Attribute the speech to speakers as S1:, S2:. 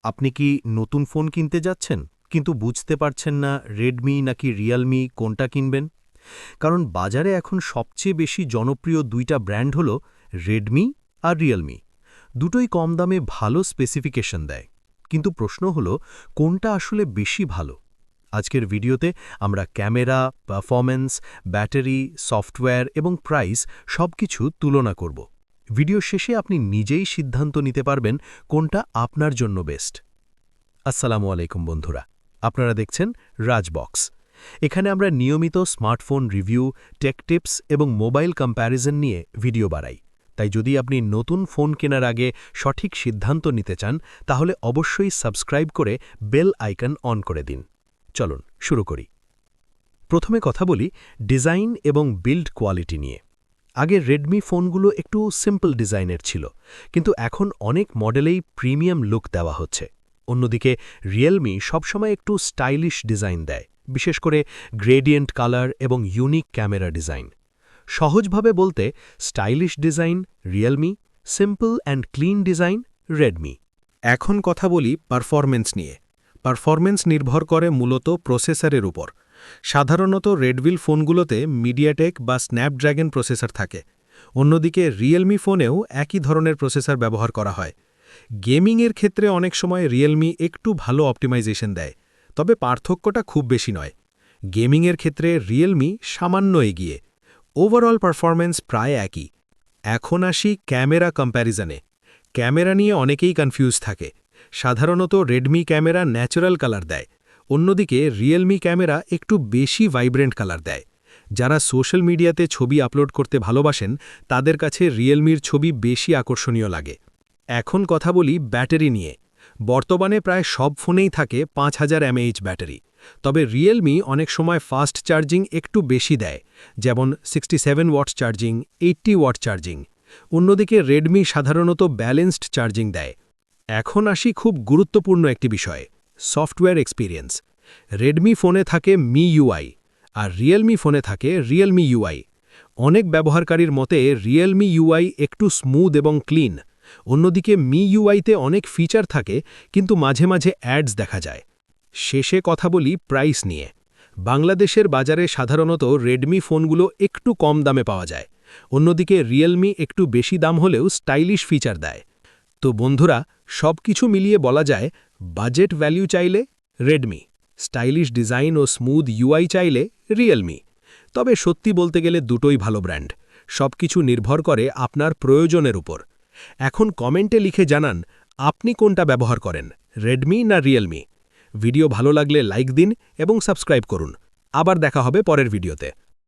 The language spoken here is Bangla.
S1: আপনি কি নতুন ফোন কিনতে যাচ্ছেন কিন্তু বুঝতে পারছেন না রেডমি নাকি রিয়েলমি কোনটা কিনবেন? কারণ বাজারে এখন সবচেয়ে বেশি জনপ্রিয় দুইটা ব্র্যান্ড হল রেডমি আর রিয়েলমি। দুটোই কম দামে ভালো স্পেসিফিকেশন দেয়, কিন্তু প্রশ্ন হল কোনটা আসলে বেশি ভালো। আজকের ভিডিওতে আমরা ক্যামেরা, পারফরম্যান্স, ব্যাটারি, সফটওয়্যার এবং প্রাইস সবকিছু তুলনা করব। ভিডিও শেষে আপনি নিজেই সিদ্ধান্ত নিতে পারবেন কোনটা আপনার জন্য বেস্ট। আসসালামু আলাইকুম বন্ধুরা, আপনারা দেখছেন রাজবক্স। এখানে আমরা নিয়মিত স্মার্টফোন রিভিউ, টেক টিপস এবং মোবাইল কম্প্যারিজন নিয়ে ভিডিও বানাই। তাই যদি আপনি নতুন ফোন কেনার আগে সঠিক সিদ্ধান্ত নিতে চান, তাহলে অবশ্যই সাবস্ক্রাইব করে বেল আইকন অন করে দিন। চলুন শুরু করি। প্রথমে কথা বলি ডিজাইন এবং বিল্ড কোয়ালিটি নিয়ে। আগে রেডমি ফোনগুলো একটু সিম্পল ডিজাইনের ছিল, কিন্তু এখন অনেক মডেলেই প্রিমিয়াম লুক দেওয়া হচ্ছে। অন্যদিকে রিয়েলমি সবসময় একটু স্টাইলিশ ডিজাইন দেয়, বিশেষ করে গ্রেডিয়েন্ট কালার এবং ইউনিক ক্যামেরা ডিজাইন। সহজভাবে বলতে stylish design Realme, simple and clean design Redmi.
S2: এখন কথা বলি পারফরম্যান্স নিয়ে। পারফরম্যান্স নির্ভর করে মূলত প্রসেসরের উপর। সাধারণত রেডমির ফোনগুলোতে মিডিয়াটেক বা স্ন্যাপড্র্যাগন প্রসেসর থাকে। অন্যদিকে রিয়েলমি ফোনেও একই ধরনের প্রসেসর ব্যবহার করা হয়। গেমিংয়ের ক্ষেত্রে অনেক সময় রিয়েলমি একটু ভালো অপটিমাইজেশন দেয়, তবে পার্থক্যটা খুব বেশি নয়। গেমিংয়ের ক্ষেত্রে রিয়েলমি সামান্য এগিয়ে। ওভারঅল পারফরম্যান্স প্রায় একই। এখন আসি ক্যামেরা কম্প্যারিজনে। ক্যামেরা নিয়ে অনেকেই কনফিউজ থাকে। সাধারণত রেডমি ক্যামেরা ন্যাচারাল কালার দেয়, অন্যদিকে রিয়েলমি ক্যামেরা একটু বেশি ভাইব্রেন্ট কালার দেয়। যারা সোশ্যাল মিডিয়াতে ছবি আপলোড করতে ভালোবাসেন, তাদের কাছে রিয়েলমির ছবি বেশি আকর্ষণীয় লাগে। এখন কথা বলি ব্যাটারি নিয়ে। বর্তমানে প্রায় সব ফোনেই থাকে 5000 mAh ব্যাটারি, তবে রিয়েলমি অনেক সময় ফাস্ট চার্জিং একটু বেশি দেয়, যেমন 67 ওয়াট চার্জিং, 80 ওয়াট চার্জিং। অন্যদিকে রেডমি সাধারণত ব্যালেন্সড চার্জিং দেয়। এখন আসি খুব গুরুত্বপূর্ণ একটি বিষয়ে, সফটওয়্যার এক্সপিরিয়েন্স। রেডমি ফোনে থাকে মি ইউআই, আর রিয়েলমি ফোনে থাকে রিয়েলমি ইউআই। অনেক ব্যবহারকারীর মতে রিয়েলমি ইউআই একটু স্মুথ এবং ক্লিন। অন্যদিকে মি ইউআইতে অনেক ফিচার থাকে, কিন্তু মাঝে মাঝে অ্যাডস দেখা যায়। শেষে কথা বলি প্রাইস নিয়ে। বাংলাদেশের বাজারে সাধারণত রেডমি ফোনগুলো একটু কম দামে পাওয়া যায়। অন্যদিকে রিয়েলমি একটু বেশি দাম হলেও স্টাইলিশ ফিচার দেয়। তো বন্ধুরা, সব কিছু মিলিয়ে বলা যায়, বাজেট ভ্যালু চাইলে রেডমি, স্টাইলিশ ডিজাইন ও স্মুথ ইউআই চাইলে রিয়েলমি। তবে সত্যি বলতে গেলে দুটোই ভালো ব্র্যান্ড। সব কিছু নির্ভর করে আপনার প্রয়োজনের উপর। এখন কমেন্টে লিখে জানান আপনি কোনটা ব্যবহার করেন, রেডমি না রিয়েলমি। ভিডিও ভালো লাগলে লাইক দিন এবং সাবস্ক্রাইব করুন। আবার দেখা হবে পরের ভিডিওতে।